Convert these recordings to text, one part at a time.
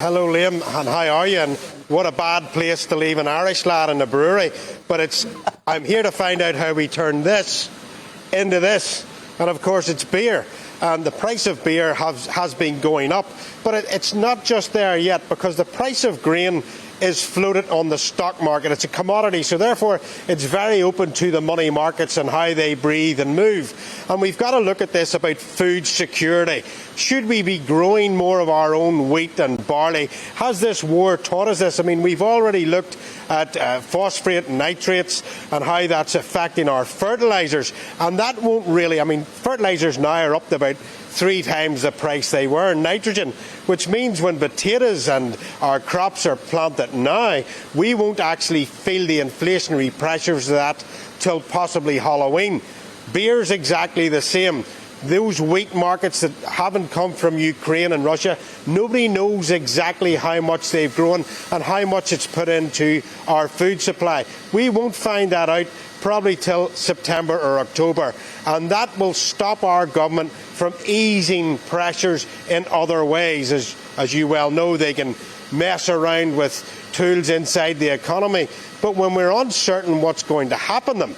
Hello, Liam, and how are you? And what a bad place to leave an Irish lad in a brewery. But I'm here to find out how we turn this into this. And of course, it's beer. And the price of beer has been going up. But it's not just there yet, because the price of grain is floated on the stock market. It's a commodity, so therefore it's very open to the money markets and how they breathe and move. And we've got to look at this about food security. Should we be growing more of our own wheat and barley? Has this war taught us this? I mean, we've already looked at phosphate and nitrates and how that's affecting our fertilisers. And that won't really, I mean, fertilisers now are up to about 3 times the price they were in nitrogen, which means when potatoes and our crops are planted now, we won't actually feel the inflationary pressures of that till possibly Halloween. Beer's exactly the same. Those wheat markets that haven't come from Ukraine and Russia, nobody knows exactly how much they've grown and how much it's put into our food supply. We won't find that out probably till September or October, and that will stop our government from easing pressures in other ways. As you well know, they can mess around with tools inside the economy, but when we're uncertain what's going to happen to them,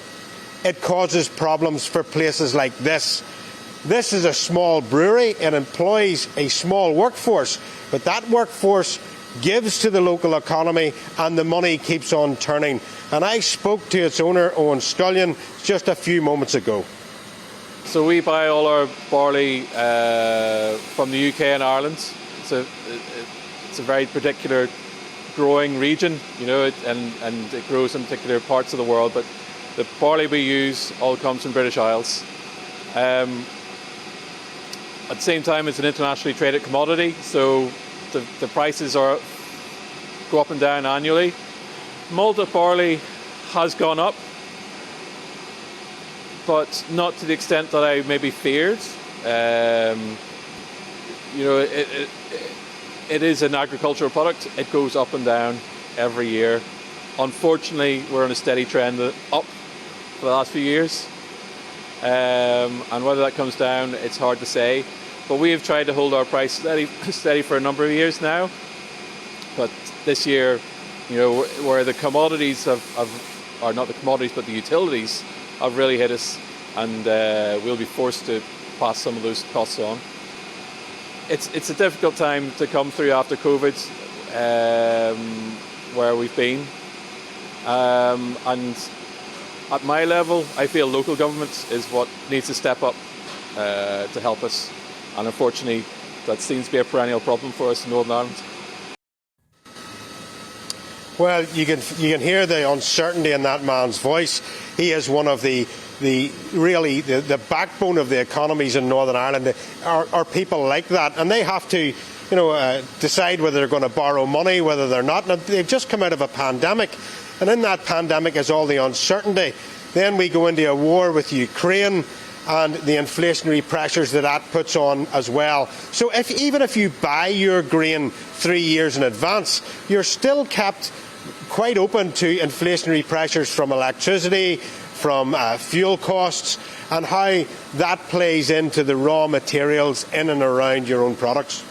it causes problems for places like this. This is a small brewery. It employs a small workforce, but that workforce gives to the local economy and the money keeps on turning. And I spoke to its owner, Owen Scullion, just a few moments ago. So we buy all our barley from the UK and Ireland. It's a very particular growing region, you know, and it grows in particular parts of the world. But the barley we use all comes from British Isles. At the same time, it's an internationally traded commodity, so the prices go up and down annually. Malted barley has gone up, but not to the extent that I maybe feared. You know, it is an agricultural product. It goes up and down every year. Unfortunately, we're on a steady trend up for the last few years. And whether that comes down, it's hard to say. But we have tried to hold our price steady for a number of years now. But this year, you know, where the commodities or not the commodities, but the utilities have really hit us, and we'll be forced to pass some of those costs on. It's a difficult time to come through after COVID, where we've been. And at my level, I feel local government is what needs to step up to help us. And unfortunately, that seems to be a perennial problem for us in Northern Ireland. Well, you can hear the uncertainty in that man's voice. He is one of the backbone of the economies in Northern Ireland. Are people like that, and they have to, you know, decide whether they're going to borrow money, whether they're not. Now, they've just come out of a pandemic, and in that pandemic is all the uncertainty. Then we go into a war with Ukraine, and the inflationary pressures that puts on as well. So even if you buy your grain 3 years in advance, you're still kept quite open to inflationary pressures from electricity, from fuel costs, and how that plays into the raw materials in and around your own products.